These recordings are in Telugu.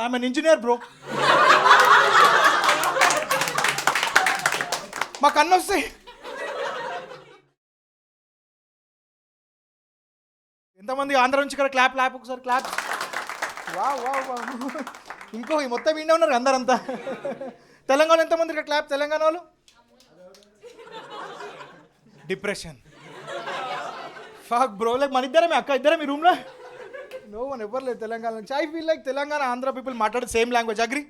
I'm an engineer bro. మాకు అన్నీ వస్తాయి. ఎంతమంది ఆంధ్ర నుంచి ఇక్కడ క్లాప్ ల్యాప్ ఒకసారి క్లాప్. వా వా వా. ఇంకో మొత్తం ఇండే ఉన్నారు అందరంతా. తెలంగాణ ఎంతమంది ఇక్కడ క్లాప్? తెలంగాణ వాళ్ళు డిప్రెషన్. ఫాక్ బ్రో. లైక్ మన ఇద్దరే అక్క ఇద్దరే మీ రూమ్లో. నో వన్ ఎవరు లేదు తెలంగాణ నుంచి. I feel like Telangana Andhra people మాట్లాడే సేమ్ లాంగ్వేజ్. అగ్రి?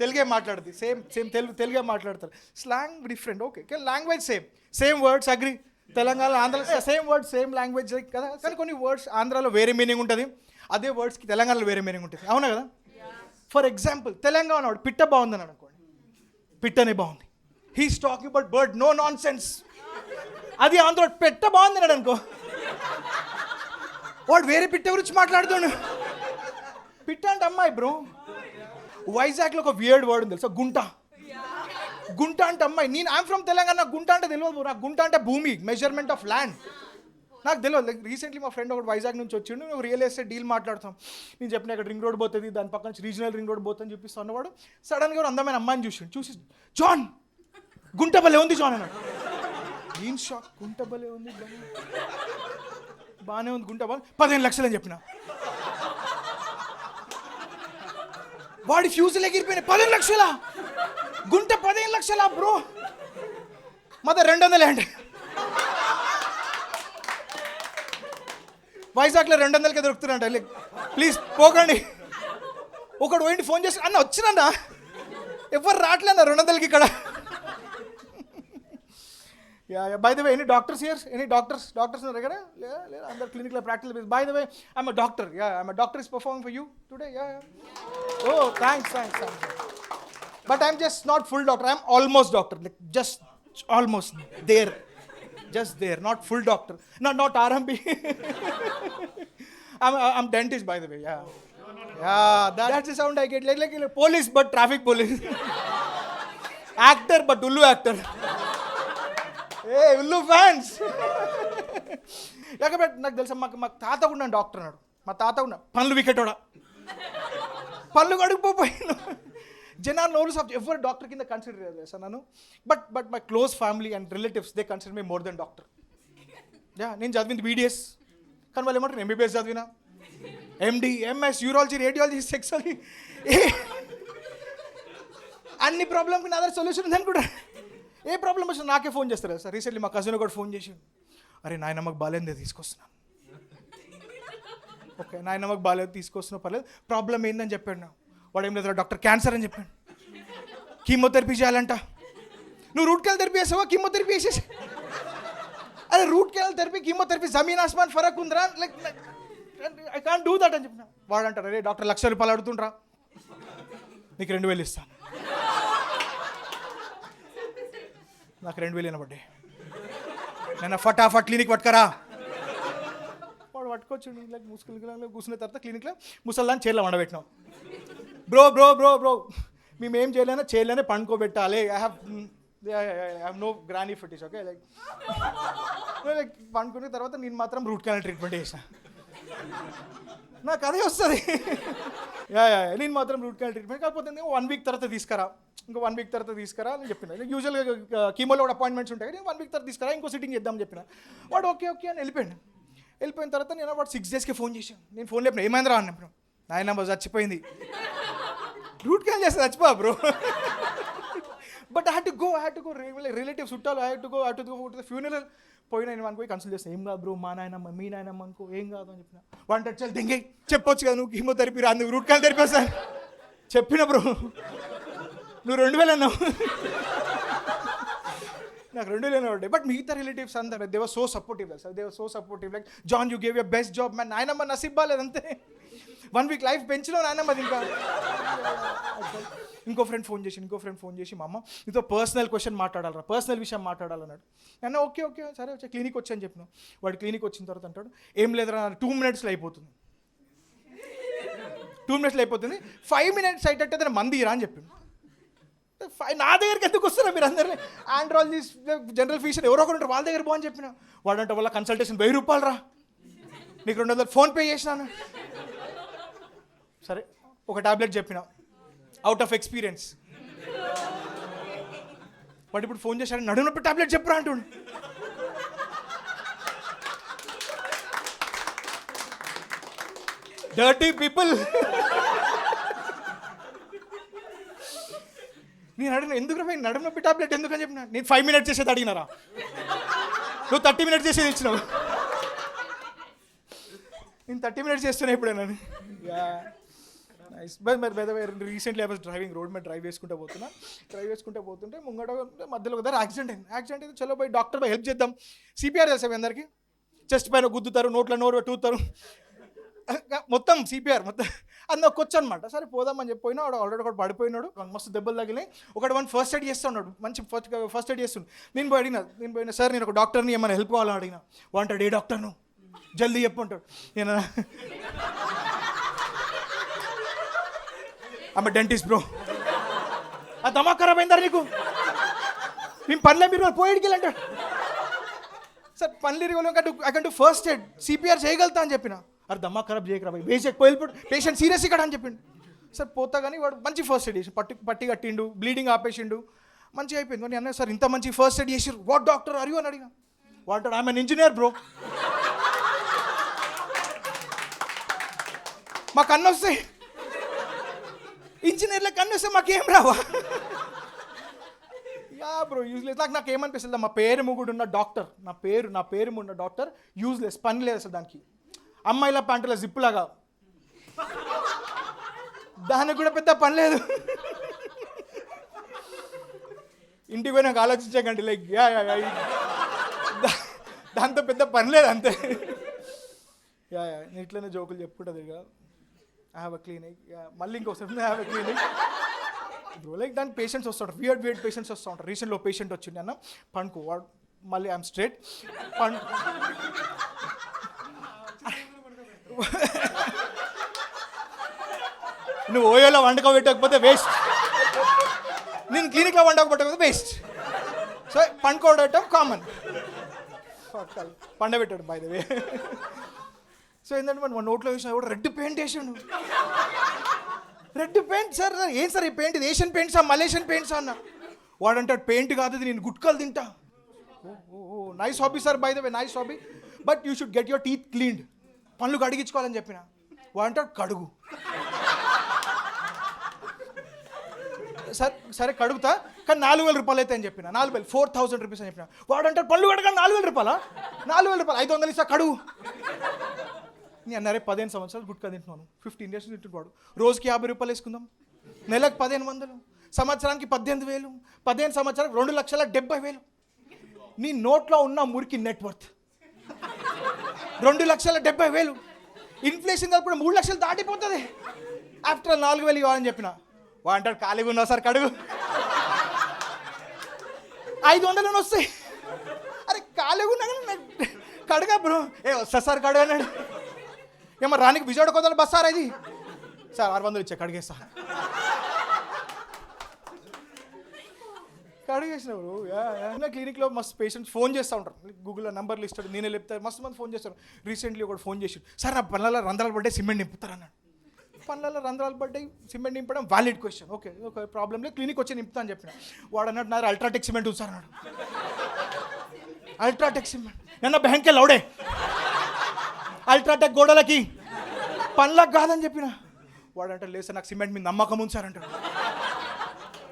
తెలుగే మాట్లాడుతుంది. సేమ్ తెలుగే మాట్లాడతారు. Slang different. Okay language same words. Agri? Telangana ఆంధ్రలో సేమ్ వర్డ్స్ సేమ్ లాంగ్వేజ్ కదా. కానీ కొన్ని వర్డ్స్ ఆంధ్రాలో వేరే మీనింగ్ ఉంటుంది, అదే వర్డ్స్కి తెలంగాణలో వేరే మీనింగ్ ఉంటుంది. అవునా కదా? ఫర్ ఎగ్జాంపుల్ తెలంగాణ వాడు పిట్ట బాగుందని అనుకోండి, పిట్టనే బాగుంది. He's talking about bird, no nonsense. అది ఆంధ్ర పెట్ట బాగుంది అనుకో, వాడు వేరే పిట్ట గురించి మాట్లాడుతాడు. పిట్ట అంటే అమ్మాయి బ్రో. వైజాగ్లో ఒక వియర్డ్ వర్డ్ ఉంది తెలుసా, గుంట. గుంట అంటే అమ్మాయి. నేను ఐఎమ్ ఫ్రమ్ తెలంగాణ, నాకు గుంట అంటే తెలియదు. నాకు గుంట అంటే భూమి, మెజర్మెంట్ ఆఫ్ ల్యాండ్ నాకు తెలియదు. లైక్ రీసెంట్లీ మా ఫ్రెండ్ ఒకటి వైజాగ్ నుంచి వచ్చిండు, నువ్వు రియల్ ఎస్టేట్ డీల్ మాట్లాడతాం. నేను చెప్పిన ఇక్కడ రింగ్ రోడ్ పోతుంది, దాని పక్క నుంచి రీజనల్ రింగ్ రోడ్ పోతుందని చెప్పిస్తా ఉన్నవాడు సడన్గా ఒక అందమైన అమ్మాయిని చూసి జాన్ గుంట భలే ఉంది జాన్ అన్నాడు. నేను షాక్. గుంట భలే ఉంది, బాగానే ఉంది గుంట బాగా 15 లక్షలు అని చెప్పిన. వాడి ఫ్యూజులు ఎగిరిపోయినాయి. 15 లక్షలా గుంట? 15 లక్షలా బ్రో? మద 200 అండి. వైజాగ్లో 200కే దొరుకుతున్నారంట. Like please పోకండి. ఒకడు పోయింటి ఫోన్ చేసి అన్న వచ్చినన్నా ఎవరు రావట్లేదా 200కి ఇక్కడ. By the way any doctors here? Any doctors ఉన్నారు కదా? లేదా అందరు క్లినిక్లో practical. By the way I'm a doctor. I'm a doctor is performing for you today. Oh thanks. But I'm just not full doctor. I'm almost doctor. Like just almost there. Just there. Not full doctor. Not RMP. I'm dentist by the way. Yeah. That's the sound I get. Like police but traffic police. Actor but Ullu actor. Hey Ullu fans. లేకపోతే నాకు తెలుసా మా తాత కూడా డాక్టర్ అన్నాడు. మా తాత కూడా పనులు వికెటోడా, పనులు కడుగుపోయినా. జనాలు నోరు ఆఫ్ ఎవరు డాక్టర్ కింద కన్సిడర్ చేస్తాను నన్ను. But my close family and relatives they consider me more than doctor. నేను చదివింది BDS, కానీ వాళ్ళు ఏమంటారు MBBS చదివినా, MD, MS, urology, radiology, sexology. అన్ని ప్రాబ్లమ్కి నా దగ్గర సొల్యూషన్ ఉంది అనుకుంటా. ఏ ప్రాబ్లం వచ్చినా నాకే ఫోన్ చేస్తారు సార్. రీసెంట్లీ మా కజిన్ కూడా ఫోన్ చేసి, అరే నాయనమ్మకి బాగాలేదు తీసుకొస్తున్నాను. ఓకే నాయనమ్మకి బాగాలేదు తీసుకొస్తున్నా, పర్లేదు. ప్రాబ్లం ఏందని చెప్పాడు. వాడు ఏం లేదు డాక్టర్ క్యాన్సర్ అని చెప్పాను. కీమోథెరపీ చేయాలంట. నువ్వు రూట్ కెనాల్ థెరపీ చేసావా? కీమోథెరపీ వేసేసి. అరే రూట్ కెనాల్ థెరపీ కీమోథెరపీ జమీన్ ఆస్మాన్ ఫరక్ ఉందిరా. Like I can't do that అని చెప్పిన. వాడు అంటారు అరే డాక్టర్ 1,00,000 రూపాయలు అడుగుతుండ్రా, నీకు 2,000 ఇస్తాను. నాకు 2,000 వినబడ్డాయి. నేను ఫటాఫట్ క్లినిక్ పట్టుకరా. వాడు పట్టుకొచ్చి లైక్ ముసుగులు కూర్చున్న తర్వాత క్లినిక్లో ముసల్దాన్ని చైర్లో వండబెట్టినాం. బ్రో మేమేం చేయలేనే పండుకోబెట్టాలి. I have no granny fetish. Okay like పండుకున్న తర్వాత నేను మాత్రం రూట్ కెనాల్ ట్రీట్మెంట్ చేసిన. నాకు అదే వస్తుంది. నేను మాత్రం రూట్ కెనాల్ ట్రీట్మెంట్. కాకపోతే 1 వీక్ తర్వాత తీసుకురా, ఇంకో 1 వీక్ తర్వాత తీసుకురా అని చెప్పిన. యూజువల్గా కీమోలో కూడా అపాయింట్మెంట్స్ ఉంటాయి, 1 వీక్ తర్వాత తీసుకురా, ఇంకో సిట్టింగ్ చేద్దాం చెప్పిన. వాడు ఓకే అని వెళ్ళిపోయిన తర్వాత నేను వాడు 6 డేస్కి ఫోన్ చేశాను. నేను ఫోన్ లేపిన ఏమైందిరా అన్నప్పుడు, నాయనమ్మ చచ్చిపోయింది. రూట్ కెనాల్ చేస్తే చచ్చిపో bro. But I had to go relatives చుట్టాలు. I had to go to the funeral. పోయినా నేను పోయి కన్సల్ట్ చేస్తాను. ఏం కాదు బ్రో, మా నాయనమ్మ మీ నాయనమ్మ అనుకో, ఏం కాదు అని చెప్పిన. 1 టచ్చాలు దింగే చెప్పొచ్చు కదా, నువ్వు కీమోథెరపీ రా, నువ్వు రూట్ కెనాల్ థెరపీ వస్తాను చెప్పిన బ్రో. నువ్వు 2,000 అన్నావు, నాకు 2,000 పడ్డాయి. బట్ మిగతా రిలేటివ్స్ అంతా they were so supportive. Like John you gave your best job man. నాయనమ్మ నసీబ్ బాలేదు అంతే. 1 వీక్ లైఫ్ పెంచినా నాయనమ్మది. ఇంకా ఇంకో ఫ్రెండ్ ఫోన్ చేసి మా అమ్మ నీతో పర్సనల్ విషయం మాట్లాడాలన్నాడు. అన్న ఓకే సరే వచ్చి క్లినిక్ వచ్చి అని చెప్పిన. వాడు క్లినిక్ వచ్చిన తర్వాత అంటాడు, ఏం లేదురా 2 మినిట్స్లో అయిపోతుంది. 5 మినిట్స్ అయ్యేటట్టు మంది ఇరా అని చెప్పిండు. నా దగ్గరికి ఎందుకు వస్తారా మీరు అందరినీ? ఆండ్రాలజిస్ట్, జనరల్ ఫిజిషియన్ ఎవరో ఒకరు ఉంటారు, వాళ్ళ దగ్గర బాగుని చెప్పిన. వాడంటే వాళ్ళ కన్సల్టేషన్ 1000 రూపాయలు రా, నీకు 200 ఫోన్పే చేసినాను. సరే ఒక టాబ్లెట్ చెప్పిన, అవుట్ ఆఫ్ ఎక్స్పీరియన్స్. వాడు ఇప్పుడు ఫోన్ చేశాడు, నడుము నొప్పి టాబ్లెట్ చెప్పురా అంటుండు. Dirty people. నేను అడిగిన, ఎందుకు రా నడుము నొప్పి టాబ్లెట్ ఎందుకని చెప్పిన. నేను 5 minutes చేసేది అడిగినారా, నువ్వు 30 minutes చేసేది ఇచ్చినావు. నేను 30 minutes చేస్తున్నా ఇప్పుడే నన్ను. నైస్. మరి recently I was driving, road మీద డ్రైవ్ చేసుకుంటూ పోతుంటే ముంగట మధ్యలో కదా యాక్సిడెంట్ అయితే చలో పోయి డాక్టర్ పోయి హెల్ప్ చేద్దాం. సిపిఆర్ చేసాం అందరికి, చెస్ట్ పైన గుద్దుతారు, నోరు టూతారు, మొత్తం సిపిఆర్ మొత్తం. అది నాకు వచ్చి అనమాట. సరే పోదామని చెప్పి పోయినా, వాడు ఆల్రెడీ ఒకటి పడిపోయినాడు, మస్తు దెబ్బలు తగిలినాయి. ఒకటి ఫస్ట్ ఎయిడ్ చేస్తున్నాడు, మంచి ఫస్ట్ ఎయిడ్ చేస్తున్నాడు. నేను పోయినా సార్ నేను ఒక డాక్టర్ని ఏమైనా హెల్ప్ కావాలని అడిగిన. వాంటాడు, ఏ డాక్టర్ను జల్దీ చెప్పు అంటాడు. నేను ఆమె డెంటిస్ట్ బ్రో. ఆ దమా ఖరాబ్ అయిందా నీకు, మేము పనిలే, మీరు పోయేడికి వెళ్ళంటాడు. సార్ పనిలు I can do first aid, CPR చేయగలుగుతా అని చెప్పిన. అరే దమ్మా ఖరాబ్ చేయకరా భయ్, బేసిక్ పోయిపోయి పేషెంట్ సీరియస్ ఇక్కడ అని చెప్పిండు. సార్ పోతా కానీ వాడు మంచి ఫస్ట్ ఎయిడ్ చేసి పట్టి కట్టిండు, బ్లీడింగ్ ఆపేసిండు, మంచిగా అయిపోయింది. కానీ అన్న సార్ ఇంత మంచి ఫస్ట్ ఎయిడ్ చేసిరు, వాట్ డాక్టర్ అరియు అని అడిగిన. వాడు ఐఎమ్ అన్ ఇంజనీర్ బ్రో, మాకు అన్న వస్తాయి, ఇంజనీర్లకు అన్న వస్తే మాకేం రావా. Yeah bro useless. నాకు ఏమనిపిస్తుంది, మా పేరు ముగ్గుడు ఉన్న డాక్టర్, నా పేరు ఉన్న డాక్టర్ యూజ్లెస్, పని లేదు అసలు దానికి. అమ్మాయిల ప్యాంటుల జిప్పులాగా, దానికి కూడా పెద్ద పని లేదు. ఇంటికి పోయినాక ఆలోచించకండి, లైక్ దాంతో పెద్ద పని లేదు అంతే. ఇట్లనే జోకులు చెప్పుకుంటుంది. ఇక ఐ హ్యావ్ అ క్లినిక్, మళ్ళీ ఇంకోసారి I have a clinic bro. Like దానికి పేషెంట్స్ వస్తుంటారు, వియర్డ్ పేషెంట్స్ వస్తూ ఉంటారు. రీసెంట్లో పేషెంట్ వచ్చింది అన్న, పండుకో వాడు, మళ్ళీ ఐఎమ్ స్ట్రేట్ నువ్వు ఓయోలో వండుకోబెట్టకపోతే వేస్ట్, నేను క్లినిక్లో వండుకోబెట్టకపోతే వేస్ట్. సో పండుకోవడం కామన్, పండబెట్టాడు బై ద వే. సో ఏంటంటే మన నోట్లో వేసిన కూడా రెడ్ పెయింట్ వేసాడు. రెడ్ పెయింట్ సార్, ఏం సార్ ఈ పెయింట్, ఇది ఏషియన్ పెయింట్సా మలేషియన్ పెయింట్సా అన్న. వాడంటాడు పెయింట్ కాదు ఇది, నేను గుట్కాలు తింటా. Oh nice hobby sir by the way, nice hobby, but you should get your teeth cleaned, పళ్ళు కడిగించుకోవాలని చెప్పిన. వాడంటాడు కడుగు. సరే కడుగుతా, కానీ 4,000 రూపాయలు అయితే అని చెప్పిన. 4,000, 4,000 రూపీస్ అని చెప్పిన. వాడంటాడు పళ్ళు కడగాలి 4,000 రూపాయలా, 4,000 రూపాయలు, 500 ఇస్తా కడుగు. నేను అన్నారే 15 సంవత్సరాలు గుట్కా తింటున్నాను, 15 years తింటున్నాడు, రోజుకి 50 రూపాయలు వేసుకుందాం, నెలకు 1,500, సంవత్సరానికి 18,000, 15 సంవత్సరాలకు 2,70,000. నీ నోట్లో ఉన్న మురికి నెట్వర్త్ 2,70,000. ఇన్ఫ్లేషన్ కలిపి 3 లక్షలు దాటిపోతుంది. ఆఫ్టర్ 4,000 ఇవ్వాలని చెప్పిన. వాడంటాడు ఖాళీగా ఉన్నావు సార్ కడుగు, 500 వస్తాయి. అరే ఖాళీగా ఉన్నా కానీ కడుగా బ్రో, వస్తా సార్ కడుగు అన్నాడు. ఏమో రానికి విజయవాడ కొద్దాలు బస్ సార్ అది, సార్ 600 ఇచ్చా కడిగేస్తా. కడిగేసినావు. క్లినిక్లో మస్తు పేషెంట్స్ ఫోన్ చేస్తూ ఉంటారు, గూగుల్లో నెంబర్లు ఇస్తాడు, నేనే చెప్తాను, మస్తు మంది ఫోన్ చేస్తారు. రీసెంట్లీ ఒకటి ఫోన్ చేసాడు, సార్ నా పనులలో రంధ్రాలు పడ్డాయి సిమెంట్ నింపుతారు అన్నాడు. పనులలో రంధ్రాలు పడ్డాయి సిమెంట్ నింపడం వ్యాలిడ్ క్వశ్చన్, ఓకే ఒక ప్రాబ్లం లేదు, క్లినిక్ వచ్చి నింపుతా అని చెప్పిన. వాడు అన్నాడు నా అల్ట్రాటెక్ సిమెంట్ ఉంది సార్ అన్నాడు. అల్ట్రాటెక్ సిమెంట్ నన్న బ్యాంకే లౌడే, అల్ట్రాటెక్ గోడలకి పనులకు కాదని చెప్పిన. వాడు అంటే లేదు సార్ నాకు సిమెంట్ మీద నమ్మకం ఉంది సార్ అంటాడు.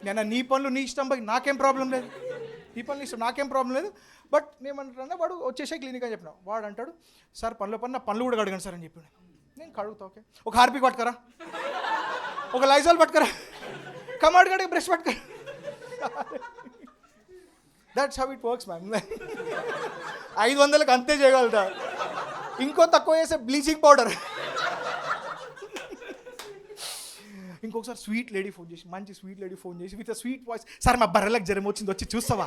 నేను నీ పనులు నీ ఇష్టం పోయి నాకేం ప్రాబ్లం లేదు, నీ పనులు ఇష్టం నాకేం ప్రాబ్లం లేదు, బట్ నేమంటానంటే వాడు వచ్చేసే క్లినిక్ అని చెప్పిన. వాడు అంటాడు సార్ నా పనులు కూడా కడగండి సార్ అని చెప్పాడు. నేను కడుగుతా, ఓకే ఒక హార్పిక్ పట్టుకరా, ఒక లైజాల్ పట్టుకరా, కమాడ్ కడిగి బ్రష్ పట్టుకరా. That's how it works ma'am. 500కి అంతే చేయగలుగుతా, ఇంకో తక్కువ చేసే బ్లీచింగ్ పౌడర్. ఇంకొకసారి స్వీట్ లేడీ ఫోన్ చేసి, మంచి స్వీట్ లేడీ ఫోన్ చేసి విత్ స్వీట్ వాయిస్, సార్ మా బర్రెలకు జ్వరం వచ్చింది వచ్చి చూస్తావా.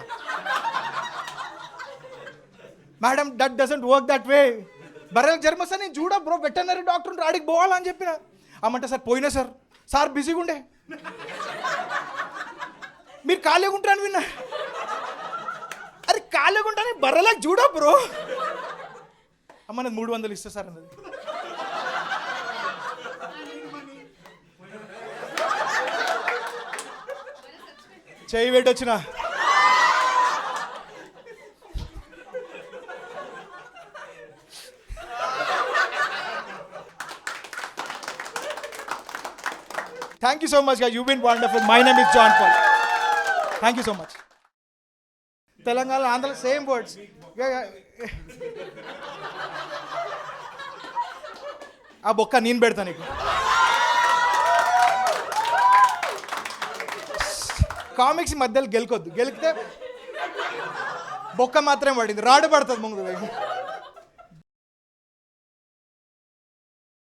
Madam that doesn't work that way, బర్రెలకు జ్వరం వస్తే నేను చూడ బ్రో వెటర్నరీ డాక్టర్ ఆడికి పోవాలని చెప్పిన. అమ్మంటే సార్ పోయినా సార్ బిజీగా ఉండే, మీరు ఖాళీగా ఉంటారని విన్నా. అరే ఖాళీగా ఉంటాను బర్రెలకు చూడ బ్రో. అమ్మ నాకు 300 ఇస్తా సార్ అన్నది. చేయి పెట్టొచ్చిన. Thank you so much, guys. You've been wonderful. My name is John Paul. Thank you so much. Telangana, Andhra, same words. ఆ బొక్క నేను పెడతా నీకు. కామిక్స్ మధ్యలో గెలుకొద్దు, గెలికితే బొక్క మాత్రమే పడింది, రాడు పడుతుంది ముందు.